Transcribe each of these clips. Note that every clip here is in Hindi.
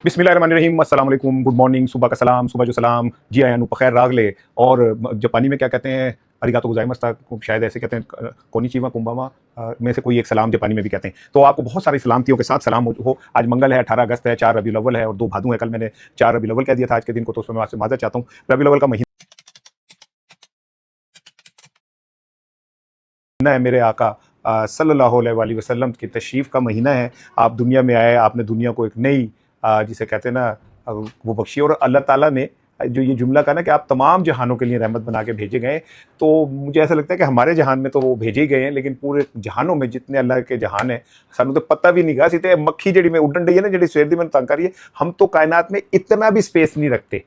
बिस्मिल्लाहिर्रहमानिर्रहीम, अस्सलाम वालेकुम, गुड मॉर्निंग, सुबह का सलाम, सुबह जो सलाम, जी आयानु बखैर रागले। और जापानी में क्या कहते हैं, अरिगातो गोजाइमास, शायद ऐसे कहते हैं, कोनिचिवा कुंबामा में से कोई एक सलाम जापानी में भी कहते हैं। तो आपको बहुत सारी सलामतियों के साथ सलाम हो। आज मंगल है, 18 अगस्त है, 4 रबीउल अव्वल है और 2 भादू है। कल मैंने 4 रबीउल अव्वल कह दिया था आज के दिन को, तो उसमें मैं आपसे माज़रत चाहता हूँ। रबीउल अव्वल का महीना है मेरे आका सल्लल्लाहु अलैहि वसल्लम की तशरीफ़ का महीना है। आप दुनिया में आए, आपने दुनिया को एक नई जिसे कहते हैं ना वो बख्शी। और अल्लाह ताला ने जो ये जुमला कहा ना कि आप तमाम जहानों के लिए रहमत बना के भेजे गए, तो मुझे ऐसा लगता है कि हमारे जहान में तो वो भेजे ही गए हैं, लेकिन पूरे जहानों में जितने अल्लाह के जहान है सानू तो पता भी नहीं गा सीते मक्खी जड़ी में उड़न रही है ना, जी सवेर दी मैंने तंग करी है। हम तो कायनात में इतना भी स्पेस नहीं रखते।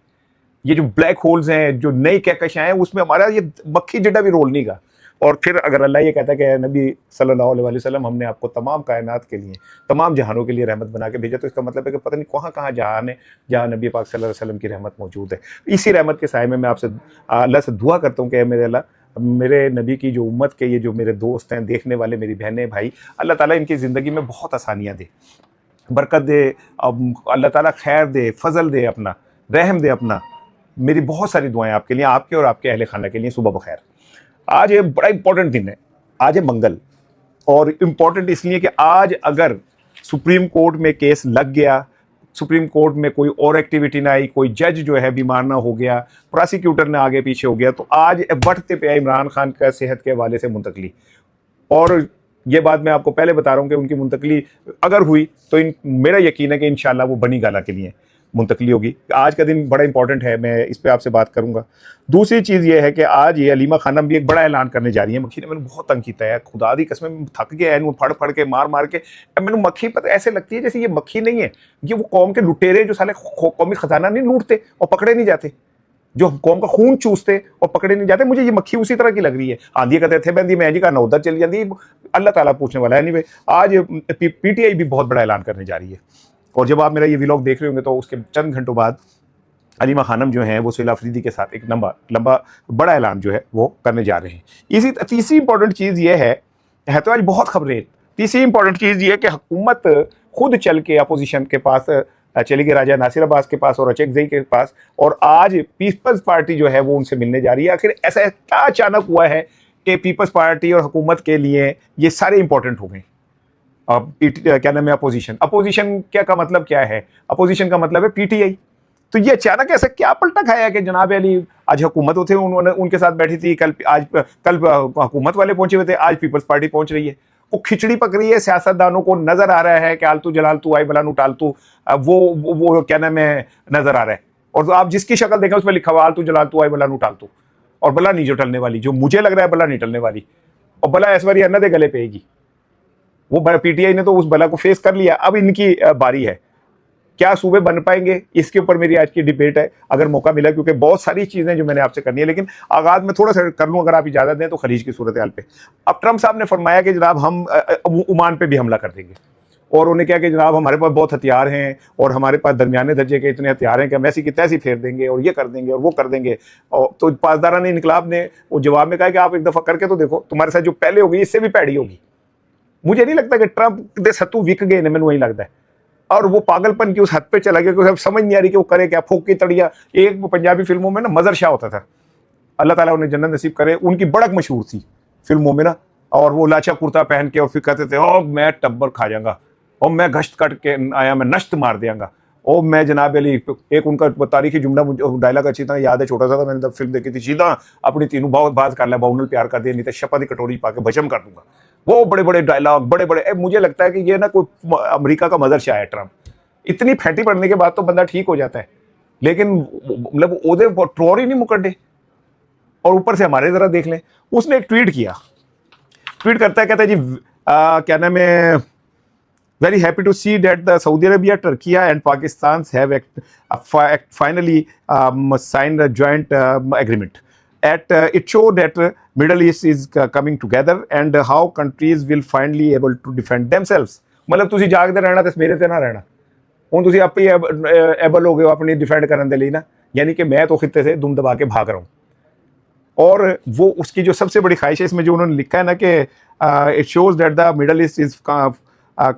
ये जो ब्लैक होल्स हैं, जो नई कहकशां हैं, उसमें हमारा ये मक्खी जिड्डा भी रोल नहीं गा। और फिर अगर अल्लाह ये कहता है कि नबी सल्लल्लाहु अलैहि वसल्लम हमने आपको तमाम कायनात के लिए, तमाम जहानों के लिए रहमत बना के भेजा, तो इसका मतलब है कि पता नहीं कहाँ कहाँ जहान है जहाँ नबी पाक सल्लल्लाहु अलैहि वसल्लम की रहमत मौजूद है। इसी रहमत के साए में मैं आपसे अल्लाह से दुआ करता हूँ कि मेरे अल्लाह मेरे नबी की जो उम्मत के ये जो मेरे दोस्त हैं, देखने वाले, मेरी बहनें भाई, अल्लाह ताला इनकी ज़िंदगी में बहुत आसानियाँ दे, बरकत दे, अल्लाह ताला खैर दे, फजल दे, अपना रहम दे अपना। मेरी बहुत सारी दुआएं आपके लिए, आपके और आपके अहले खाना के लिए। सुबह बखैर। आज ये बड़ा इंपॉर्टेंट दिन है, आज है मंगल। और इम्पॉर्टेंट इसलिए कि आज अगर सुप्रीम कोर्ट में केस लग गया, सुप्रीम कोर्ट में कोई और एक्टिविटी ना आई, कोई जज जो है बीमार ना हो गया, प्रोसिक्यूटर ने आगे पीछे हो गया, तो आज बढ़ते पे इमरान खान का सेहत के हवाले से मुंतकली। और ये बात मैं आपको पहले बता रहा हूँ कि उनकी मुंतकली अगर हुई तो मेरा यकीन है कि इंशाल्लाह वो बनी गाला के लिए मुंतकली होगी। आज का दिन बड़ा इंपॉर्टेंट है, मैं इस पर आपसे बात करूंगा। दूसरी चीज़ ये है कि आज ये अलीमा खानम भी एक बड़ा ऐलान करने जा रही है। मक्खी ने मैंने बहुत तंग किया है, खुदा दी कसम, थक गया है फड़ फड़ के, मार मार के। मैंने मक्खी पता ऐसे लगती है जैसे ये मक्खी नहीं है, ये वो कौम के लुटेरे जो साले कौमी खजाना नहीं लूटते और पकड़े नहीं जाते, जो कौम का खून चूसते और पकड़े नहीं जाते। मुझे ये मक्खी उसी तरह की लग रही है। आंधी कहते थे बंदी मैं जी का उधर चली जाती, अल्लाह ताला पूछने वाला है। एनीवे, आज पीटीआई भी बहुत बड़ा ऐलान करने जा रही है। और जब आप मेरा ये व्लॉग देख रहे होंगे तो उसके चंद घंटों बाद अलीमा खानम जो है वो सुहेल अफरीदी के साथ एक लंबा बड़ा ऐलान जो है वो करने जा रहे हैं। इसी तीसरी इंपॉर्टेंट चीज़ ये है तो आज बहुत खबरें। तीसरी इंपॉर्टेंट चीज़ ये है कि हुकूमत खुद चल के अपोजिशन के पास चली गई, राजा नासिर अब्बास के पास और अचकजई के पास, और आज पीपल्स पार्टी जो है वो उनसे मिलने जा रही है। आखिर ऐसा क्या अचानक हुआ है कि पीपल्स पार्टी और हुकूमत के लिए ये सारे इंपॉर्टेंट हो गए? क्या नाम है, अपोजिशन। अपोजिशन क्या का मतलब क्या है? अपोजिशन का मतलब है पीटीआई। तो ये अचानक ऐसा क्या पलटा खाया कि जनाब अली आज हुकूमत थे, उन्होंने उनके साथ बैठी थी, कल हुकूमत वाले पहुंचे हुए थे, आज पीपल्स पार्टी पहुंच रही है। वो खिचड़ी पक रही है। सियासतदानों को नजर आ रहा है कि आलतू जलालतू आई बलानू टालतू, वो क्या नाम है, नजर आ रहा है। और आप जिसकी शक्ल देखें उसमें लिखा हुआ आलतू जलालतू आई बलानू टालतू, और बला नहीं जो टलने वाली, जो मुझे लग रहा है बला नहीं टलने वाली, और बला ऐश्वर्या अन्ना दे गले पेगी। वो पीटीआई ने तो उस बला को फेस कर लिया, अब इनकी बारी है। क्या सूबे बन पाएंगे, इसके ऊपर मेरी आज की डिबेट है, अगर मौका मिला, क्योंकि बहुत सारी चीजें जो मैंने आपसे करनी है। लेकिन आगाज में थोड़ा सा कर लूं, अगर आप इजाजत दें तो, खलीज की सूरत हाल पे। अब ट्रंप साहब ने फरमाया कि जनाब हम ओमान पे भी हमला कर देंगे, और उन्होंने कहा कि जनाब हमारे पास बहुत हथियार हैं और हमारे पास दरमियाने दर्जे के इतने हथियार हैं कि हम ऐसी की तैसी फेर देंगे और ये कर देंगे और वो कर देंगे। और तो पासदारान इनकलाब ने वो जवाब में कहा कि आप एक दफा करके तो देखो, तुम्हारे साथ जो पहले होगी इससे भी पैड़ी होगी। मुझे नहीं लगता कि ट्रंप दे सत्तू विक गए, मैंने वही लगता है। और वो पागलपन की उस हद पे चला गया कि समझ नहीं आ रही कि वो करे क्या। फूक की तड़िया, एक पंजाबी फिल्मों में ना मजर शाह होता था, अल्लाह ताला उन्हें जन्नत नसीब करे, उनकी बड़क मशहूर थी फिल्मों में ना। और वो लाचा कुर्ता पहन के और फिर कहते थे ओ मैं टब्बर खा जाऊंगा, और मैं गश्त कट के आया, मैं नश्त मार देंगा, ओ मैं जनाब अली। एक उनका तारीखी जुमला डायलॉग अच्छी तरह याद है, छोटा सा था, मैंने तब फिल्म देखी थी, सीधा अपनी तीनों बहुत बात कर लिया, बाउनल प्यार कर दिया, नहीं तो शपथ की कटोरी पा के भजम कर दूंगा। वो बड़े बड़े डायलॉग, बड़े बड़े। मुझे लगता है कि ये ना कोई अमेरिका का मदर शाह है ट्रंप। इतनी फैटी पड़ने के बाद तो बंदा ठीक हो जाता है, लेकिन मतलब ओदे ट्रोर ही नहीं मुकड़े। और ऊपर से हमारे जरा देख लें, उसने एक ट्वीट किया, ट्वीट करता है, कहता है जी क्या नाम है, very happy to see that the Saudi Arabia, Turkey and Pakistan have finally signed a joint agreement. It shows that Middle East is coming together and how countries will finally able to defend themselves. मतलब तुसी जागते रहना ते मेरे ते ना रहना, हुण तुसी आप ही एबल हो गए हो अपनी डिफेंड करने के लिए ना, यानी कि मैं तो खित्ते से दुम दबा के भाग रहा हूँ। और वो उसकी जो सबसे बड़ी ख्वाहिश है इसमें जो उन्होंने लिखा है ना कि it shows that the middle east is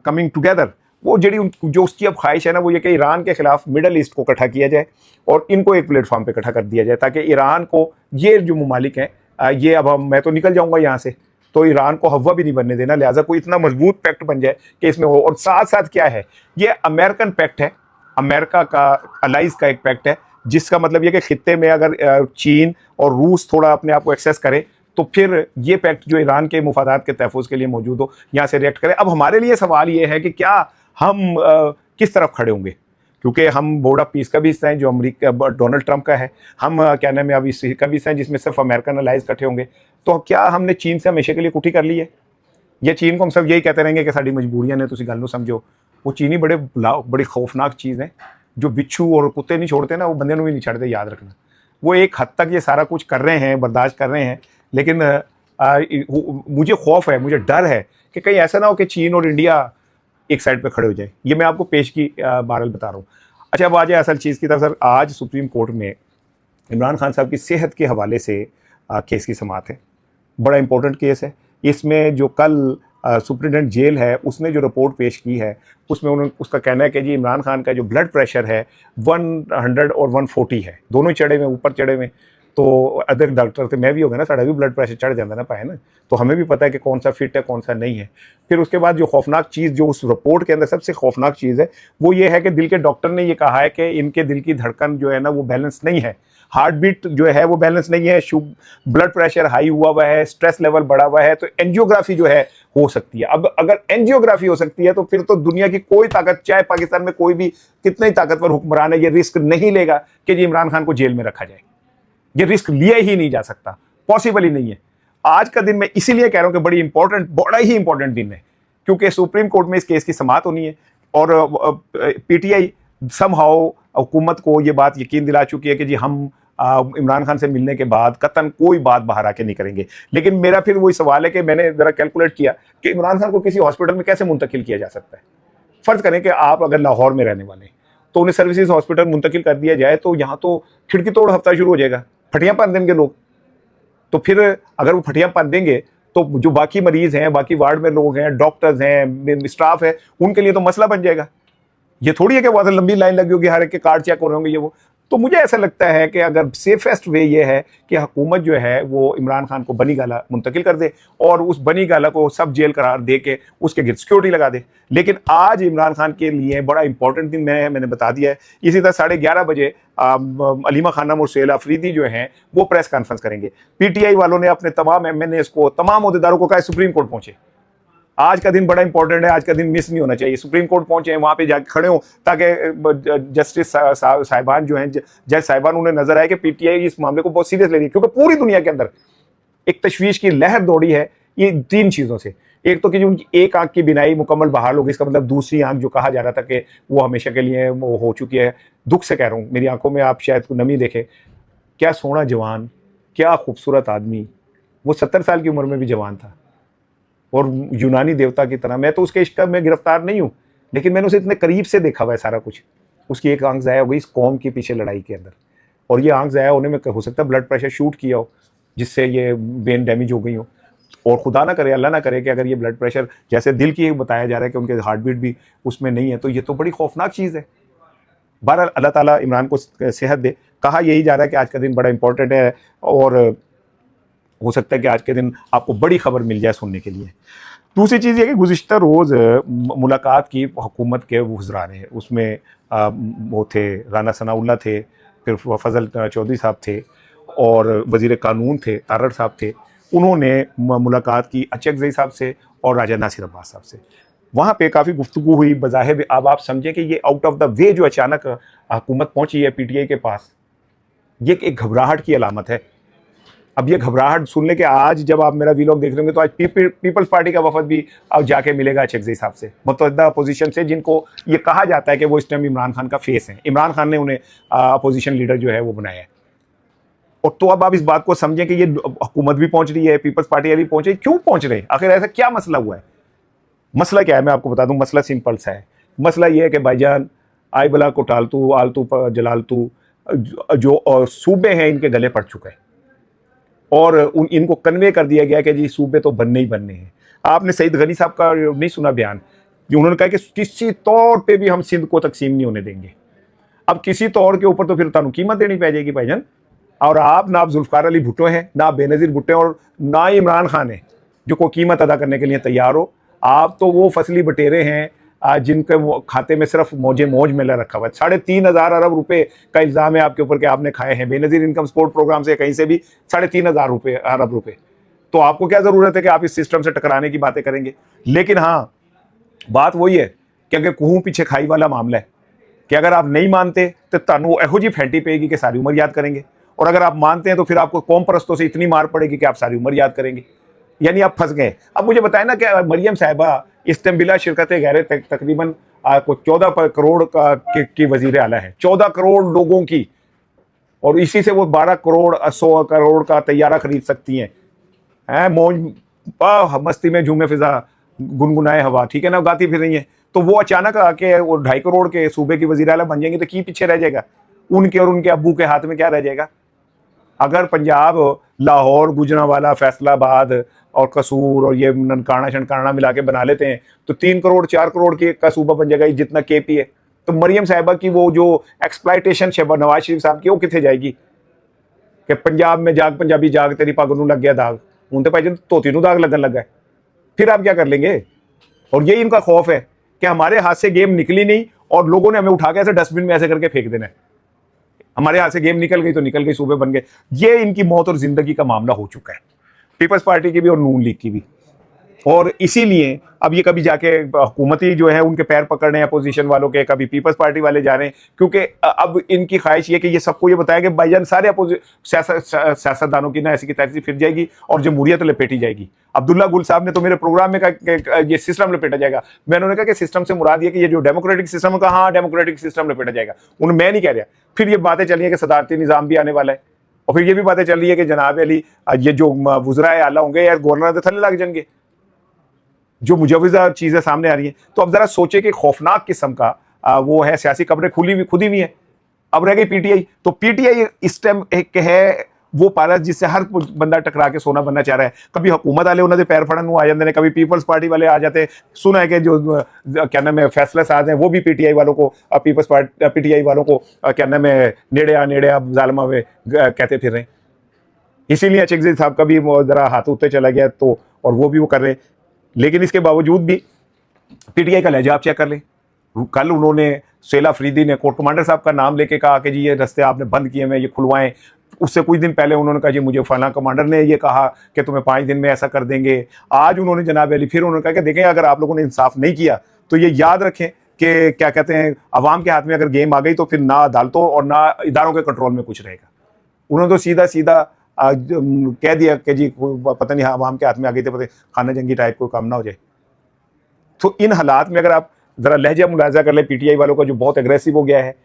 coming together, वो जो उसकी अब ख्वाहिश है ना, वो ये कि ईरान के खिलाफ मिडल ईस्ट को इकट्ठा किया जाए और इनको एक प्लेटफॉर्म पे इकट्ठा कर दिया जाए, ताकि ईरान को, ये जो ममालिक हैं, ये अब मैं तो निकल जाऊंगा यहाँ से, तो ईरान को हवा भी नहीं बनने देना, लिहाजा कोई इतना मजबूत पैक्ट बन जाए कि इसमें हो। और साथ साथ क्या है, ये अमेरिकन पैक्ट है, अमेरिका का अलाइज का एक पैक्ट है, जिसका मतलब ये कि खित्ते में अगर चीन और रूस थोड़ा अपने आप को एक्सेस करे, तो फिर ये पैक्ट जो ईरान के मुफादात के तहफ़्फ़ुज़ के लिए मौजूद हो, यहाँ से रिएक्ट करे। अब हमारे लिए सवाल ये है कि क्या हम किस तरफ खड़े होंगे, क्योंकि हम बोर्ड ऑफ पीस का भी हिस्सा हैं जो अमेरिका डोनाल्ड ट्रंप का है, हम क्या नाम है अब इस का भी हिस्सा हैं जिसमें सिर्फ अमेरिकन अलाइज इकट्ठे होंगे। तो क्या हमने चीन से हमेशा के लिए कुटी कर ली है, या चीन को हम सब यही कहते रहेंगे कि साड़ी मजबूरियां ने, तुसी गल नूं समझो। वो चीनी बड़ी खौफनाक चीज़ है, जो बिच्छू और कुत्ते नहीं छोड़ते ना, वो बंदे भी नहीं छड़ते, याद रखना। वो एक हद तक ये सारा कुछ कर रहे हैं, बर्दाश्त कर रहे हैं, लेकिन मुझे खौफ है, मुझे डर है कि कहीं ऐसा ना हो कि चीन और इंडिया एक साइड पे खड़े हो जाए। ये मैं आपको पेश की बहरहाल बता रहा हूँ। अच्छा, अब आ जाए असल चीज़ की तरफ। सर, आज सुप्रीम कोर्ट में इमरान खान साहब की सेहत के हवाले से केस की समाअत है। बड़ा इंपॉर्टेंट केस है। इसमें जो कल सुप्रिटेंडेंट जेल है, उसने जो रिपोर्ट पेश की है, उसमें उसका कहना है कि जी इमरान खान का जो ब्लड प्रेशर है 100 और 140 है, दोनों चढ़े हुए, ऊपर चढ़े हुए। तो अदर डॉक्टर थे, मैं भी हो गया ना, साढ़ा भी ब्लड प्रेशर चढ़ जाता ना पाए ना, तो हमें भी पता है कि कौन सा फिट है कौन सा नहीं है। फिर उसके बाद जो खौफनाक चीज़ जो उस रिपोर्ट के अंदर सबसे खौफनाक चीज़ है, वो ये है कि दिल के डॉक्टर ने ये कहा है कि इनके दिल की धड़कन जो है ना, वो बैलेंस नहीं है, हार्ट बीट जो है वो बैलेंस नहीं है, ब्लड प्रेशर हाई हुआ है, स्ट्रेस लेवल बढ़ा हुआ है, तो एंजियोग्राफी जो है हो सकती है। अब अगर एंजियोग्राफी हो सकती है, तो फिर तो दुनिया की कोई ताकत, चाहे पाकिस्तान में कोई भी कितना ही ताकतवर हुक्मरान है, ये रिस्क नहीं लेगा कि जी इमरान खान को जेल में रखा जाए। ये रिस्क लिया ही नहीं जा सकता, पॉसिबल ही नहीं है। आज का दिन मैं इसीलिए कह रहा हूं कि बड़ा ही इंपॉर्टेंट दिन है, क्योंकि सुप्रीम कोर्ट में इस केस की समाअत होनी है और पीटीआई समहाउ हुकूमत को ये बात यकीन दिला चुकी है कि जी हम इमरान खान से मिलने के बाद कतन कोई बात बाहर आके नहीं करेंगे। लेकिन मेरा फिर वही सवाल है कि मैंने जरा कैलकुलेट किया कि इमरान खान को किसी हॉस्पिटल में कैसे मुंतकिल किया जा सकता है। फर्ज करें कि आप अगर लाहौर में रहने वाले, तो उन्हें सर्विसेज हॉस्पिटल मुंतकिल कर दिया जाए, तो यहाँ तो खिड़की तोड़ हफ्ता शुरू हो जाएगा, फटियां पन देंगे लोग। तो फिर अगर वो फटियां पन देंगे, तो जो बाकी मरीज हैं, बाकी वार्ड में लोग हैं, डॉक्टर्स हैं, स्टाफ है, उनके लिए तो मसला बन जाएगा। ये थोड़ी है कि वहां से लंबी लाइन लगी होगी, हर एक के कार्ड चेक हो रहे होंगे ये वो। तो मुझे ऐसा लगता है कि अगर सेफेस्ट वे ये है कि हुकूमत जो है वो इमरान खान को बनी गाला मुंतकिल कर दे और उस बनी गाला को सब जेल करार दे के उसके गिर्द सिक्योरिटी लगा दे। लेकिन आज इमरान खान के लिए बड़ा इंपॉर्टेंट दिन मैंने बता दिया है। इसी तरह 11:30 बजे अलीमा खानम और सुहेल अफरीदी जो हैं वो प्रेस कॉन्फ्रेंस करेंगे। पीटीआई वालों ने अपने तमाम एमएनएस को, तमाम अहदेदारों को कहा सुप्रीम कोर्ट पहुंचे। आज का दिन बड़ा इंपॉर्टेंट है, आज का दिन मिस नहीं होना चाहिए। सुप्रीम कोर्ट पहुंचे, वहां पे जाके खड़े हो, ताकि जस्टिस साहिबान जो हैं, जज साहिबान, उन्हें नजर आए कि पीटीआई इस मामले को बहुत सीरियस ले रही है। क्योंकि पूरी दुनिया के अंदर एक तशवीश की लहर दौड़ी है ये 3 चीज़ों से। एक तो कि उनकी एक आंख की बिनाई मुकम्मल बहाल होगी, इसका मतलब दूसरी आंख जो कहा जा रहा था कि वो हमेशा के लिए वो हो चुकी है। दुख से कह रहा हूँ, मेरी आंखों में आप शायद नमी देखें। क्या सोना जवान, क्या खूबसूरत आदमी, वो 70 साल की उम्र में भी जवान था और यूनानी देवता की तरह। मैं तो उसके इश्क में गिरफ्तार नहीं हूँ, लेकिन मैंने उसे इतने करीब से देखा हुआ है सारा कुछ। उसकी एक आंख ज़ाया हो गई इस कौम के पीछे लड़ाई के अंदर, और ये आंख ज़ाया होने में हो सकता है ब्लड प्रेशर शूट किया हो, जिससे ये वेन डैमेज हो गई हो। और खुदा ना करे, अल्लाह ना करे कि अगर ये ब्लड प्रेशर, जैसे दिल की बताया जा रहा है कि उनके हार्ट बीट भी उसमें नहीं है, तो ये तो बड़ी खौफनाक चीज़ है। बहरहाल अल्लाह ताला इमरान को सेहत दे। कहा यही जा रहा है कि आज का दिन बड़ा इंपॉर्टेंट है और हो सकता है कि आज के दिन आपको बड़ी खबर मिल जाए सुनने के लिए। दूसरी चीज़ ये कि गुज़िश्ता रोज़ मुलाकात की हुकूमत के वज़रा ने, उसमें वो थे राना सनाउल्लाह थे, फिर फजल चौधरी साहब थे और वज़ीर कानून थे तारड़ साहब थे। उन्होंने मुलाकात की अचकज़ई साहब से और राजा नासिर अब्बास साहब से। वहाँ पे काफ़ी गुफ्तगू हुई। बज़ाहिर अब आप समझें कि ये आउट ऑफ द वे जो अचानक हुकूमत पहुँची है पीटीआई के पास, ये एक घबराहट की अलामत है। अब ये घबराहट सुनने के आज जब आप मेरा वीलॉग देख रहे होंगे, तो आज पीपल्स पार्टी का वफद भी अब जाके मिलेगा अचकज़ई साहब से, मुतअद्दिदा अपोजिशन से, जिनको ये कहा जाता है कि वो इस टाइम इमरान खान का फेस है। इमरान खान ने उन्हें अपोजिशन लीडर जो है वो बनाया है। और तो अब आप इस बात को समझें कि ये हुकूमत भी पहुंच रही है, पीपल्स पार्टी वाली पहुंच रही है। क्यों पहुंच रहे हैं आखिर, ऐसा क्या मसला हुआ है? मसला क्या है मैं आपको बता दूं। मसला सिंपल सा है। मसला ये है कि भाईजान आय बला को टालतू आलतू जलालतू जो सूबे हैं इनके गले पड़ चुका है और इनको कन्वे कर दिया गया कि जी सूबे तो बनने ही बनने हैं। आपने सईद गनी साहब का नहीं सुना बयान? जो उन्होंने कहा कि किसी तौर पे भी हम सिंध को तकसीम नहीं होने देंगे। अब किसी तौर के ऊपर तो फिर तुहानू कीमत देनी पै जाएगी भाईजान। और आप ना जुल्फकार अली भुट्टो हैं, ना बेनज़ीर भुट्टो हैं, और ना इमरान खान है जो कोई कीमत अदा करने के लिए तैयार हो। आप तो वो फसली बटेरे हैं जिनके खाते में सिर्फ मौज मेला रखा हुआ है। 3,500 अरब रुपए का इल्ज़ाम है आपके ऊपर कि आपने खाए हैं बेनज़ीर इनकम सपोर्ट प्रोग्राम से, कहीं से भी 3,500 अरब रुपए। तो आपको क्या ज़रूरत है कि आप इस सिस्टम से टकराने की बातें करेंगे। लेकिन हाँ, बात वही है कि अगर कुहू पीछे खाई वाला मामला है कि अगर आप नहीं मानते तो तुहानू एहो जी फैंटी पेगी कि सारी उम्र याद करेंगे, और अगर आप मानते हैं तो फिर आपको कौम परस्तों से इतनी मार पड़ेगी कि आप सारी उम्र याद करेंगे। यानी आप फंस गए। अब मुझे बताएं ना कि मरियम साहिबा इस टाइम बिला शिरकत गैर तकरीबन 14 करोड़ की वजीर आला है, 14 करोड़ लोगों की, और इसी से वो 12 करोड़ 100 करोड़ का तैयारा खरीद सकती हैं। मौज मस्ती में झूमे फिजा गुनगुनाए हवा, ठीक है ना, गाती फिर रही है। तो वो अचानक आके वो 2.5 करोड़ के सूबे की वजीर आला बन जाएंगे तो की पीछे रह जाएगा? उनके और उनके अब्बू के हाथ में क्या रह जाएगा? अगर पंजाब, लाहौर, गुजरांवाला, फैसलाबाद और कसूर और ये ननकाना शनकाना मिला के बना लेते हैं तो 3 करोड़ 4 करोड़ का सूबा बन जाएगा, जितना केपी है। तो मरियम साहिबा की वो जो एक्सप्लाइटेशन नवाज शरीफ साहब की, वो कितने जाएगी कि पंजाब में जाग पंजाबी जाग तेरी पग नूं लग गया दाग, हूं तो भाई धोती नूं दाग लगन लगा है। फिर आप क्या कर लेंगे? और यही इनका खौफ है कि हमारे हाथ से गेम निकली नहीं और लोगों ने हमें उठा के ऐसे डस्टबिन में ऐसे करके फेंक देना है। हमारे हाथ से गेम निकल गई तो निकल गई, सूबे बन गए। ये इनकी मौत और जिंदगी का मामला हो चुका है, पीपल्स पार्टी की भी और नून लीग की भी। और इसीलिए अब ये कभी जाके हुकूमती जो है उनके पैर पकड़ने अपोजिशन वालों के, कभी पीपल्स पार्टी वाले जा रहे हैं, क्योंकि अब इनकी ख्वाहिश ये कि ये सबको ये बताया कि भाईजान सारे सियासतदानों की ना ऐसी की तैसी फिर जाएगी और जमहूरियत लपेटी जाएगी। अब्दुल्ला गुल साहब ने तो मेरे प्रोग्राम में कहा ये सिस्टम लपेटा जाएगा। मैंने उन्होंने कहा कि सिस्टम से मुराद ये कि ये जो डेमोक्रेटिक सिस्टम है, हाँ डेमोक्रेटिक सिस्टम लपेटा जाएगा। मैं नहीं कह रहा। फिर ये बातें चली है कि सदारती निज़ाम भी आने वाला है, और फिर ये भी बातें चल रही है कि जनाब अली ये जो वुज़राए आला होंगे यार गवर्नर के थले लग जाएंगे, जो मुजवजा चीजें सामने आ रही हैं। तो अब जरा सोचे कि खौफनाक किस्म का वो है, सियासी कब्रें खुदी हुई हैं। अब रह गई पीटीआई। तो पीटीआई इस टाइम एक है वो पायलट जिससे हर बंदा टकरा के सोना बनना चाह रहा है। कभी हुकूमत वाले उन्होंने पैर फड़न आ जाते हैं, कभी पीपल्स पार्टी वाले आ जाते हैं। सुना है कि जो क्या नाम है फैसला साज हैं वो भी पीटीआई वालों को, पीपल्स पार्टी पीटीआई वालों को क्या नाम है नेड़े आ जालमा में कहते फिर रहे हैं। इसीलिए अचकज़ई साहब का भी जरा हाथ उत्ते चला गया, तो और वो भी वो कर रहे हैं। लेकिन इसके बावजूद भी पीटीआई का लहजा आप चेक कर लें। कल उन्होंने सेला अफरीदी ने कोर्ट कमांडर साहब का नाम लेके कहा कि जी ये रास्ते आपने बंद किए हुए, ये खुलवाएं। उससे कुछ दिन पहले उन्होंने कहा जी मुझे फलां कमांडर ने ये कहा कि तुम्हें 5 दिन में ऐसा कर देंगे। आज उन्होंने जनाब अली फिर उन्होंने कहा कि देखें अगर आप लोगों ने इंसाफ नहीं किया तो ये याद रखें कि क्या कहते हैं अवाम के हाथ में अगर गेम आ गई तो फिर ना अदालतों और ना इदारों के कंट्रोल में कुछ रहेगा। उन्होंने तो सीधा कह दिया कि जी पता नहीं अवाम के हाथ में आ गई थे, पता खाना जंगी टाइप कोई काम ना हो जाए। तो इन हालात में अगर आप जरा लहजा मुलाजा कर ले पीटीआई वालों का जो बहुत एग्रेसिव हो गया है,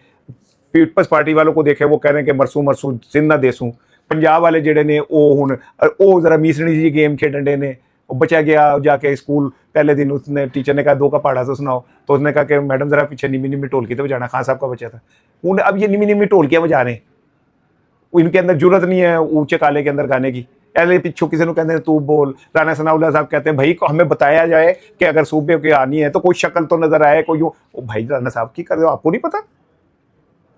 पीपल्स पार्टी वालों को देखे वो कह रहे हैं कि मरसू सिंध ना देसूं। पंजाब वाले जेडे ने वो जरा मीसनी जी गेम खेडन डे ने, बचा गया जाके स्कूल पहले दिन उसने टीचर ने कहा 2 का पहाड़ा तो सुनाओ, तो उसने कहा कि मैडम जरा पीछे निमी ढोलकी तो बजाना, खान साहब का बच्चा था। उन्हें अब ये निमी ढोलकियाँ बजा रहे हैं, इनके अंदर जरूरत नहीं है ऊंचे काले के अंदर गाने की। पहले पिछू किसी को कहते हैं तू बोल, राना सनाउल्लाह साहब कहते हैं भाई हमें बताया जाए कि अगर सूबे की आनी है तो कोई शक्ल तो नजर आए कोई। भाई राना साहब की कर रहे हो, आपको नहीं पता?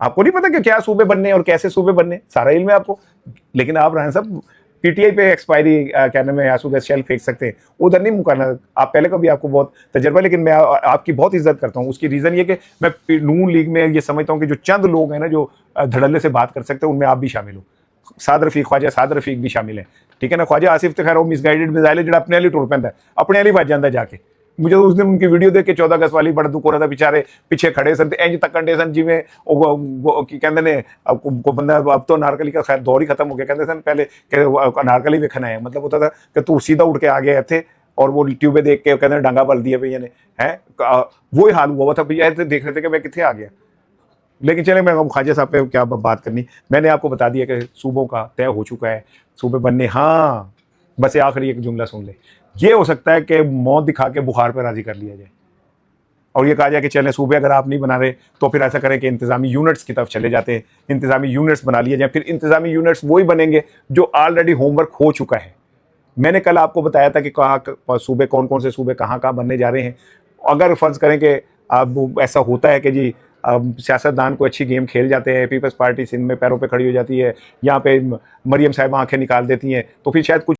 आपको नहीं पता कि क्या सूबे बनने और कैसे सूबे बनने? सारा इल्म है आपको। लेकिन आप राना साहब पीटीआई पे एक्सपायरी कहने में आंसू गैस शेल फेंक सकते हैं, उधर नहीं मुकाना। आप पहले कभी आपको बहुत तजर्बा, लेकिन मैं आपकी बहुत इज्जत करता हूँ। उसकी रीज़न ये कि मैं नून लीग में ये समझता हूँ कि जो चंद लोग हैं ना जो धड़ल्ले से बात कर सकते हैं, उनमें आप भी शामिल हो। साद रफीक, ख्वाजा साद रफीक भी शामिल है, ठीक है ना। ख्वाजा आसिफ तो खैर वो मिसगाइडेड मिसाइल है जो अपने वाली टुर पैंदा है, अपने वाली बच जाता जाके। मुझे तो उस दिन उनकी वीडियो देख के 14 अगस्त वाली बड़ा दुख हो रहा था। बेचारे पीछे खड़े सन इंज तकंडे सन जिमें कहते ने को बंदा अब तो अनारकली का खैर दौर ही खत्म हो गया। कहते सन पहले अनारकली वेखना है, मतलब होता था कि तू सीधा उठ के आ गया थे और वो ट्यूबे देख के कहते डांगा पल दिया भैया ने, है वही हाल हुआ था भैया। देख रहे थे कि मैं कितने आ गया। लेकिन चले मैं ख्वाजा साहब पे क्या बात करनी, मैंने आपको बता दिया कि सूबों का तय हो चुका है, सूबे बनने। हाँ बस आखिरी एक जुमला सुन ले, ये हो सकता है कि मौत दिखा के बुखार पर राजी कर लिया जाए और ये कहा जाए कि चलें सूबे अगर आप नहीं बना रहे तो फिर ऐसा करें कि इंतजामी यूनिट्स की तरफ चले जाते हैं, इंतजामी यूनिट्स बना लिए जाए। फिर इंतजामी यूनिट्स वही बनेंगे जो ऑलरेडी होमवर्क हो चुका है। मैंने कल आपको बताया था कि कहाँ सूबे कौन कौन से सूबे कहाँ बनने जा रहे हैं। अगर फ़र्ज़ करें कि अब ऐसा होता है कि जी सियासतदान कोई अच्छी गेम खेल जाते हैं, पीपल्स पार्टी सिंध में पैरों पे खड़ी हो जाती है, यहाँ पे मरियम साहिबा आँखें निकाल देती हैं, तो फिर शायद कुछ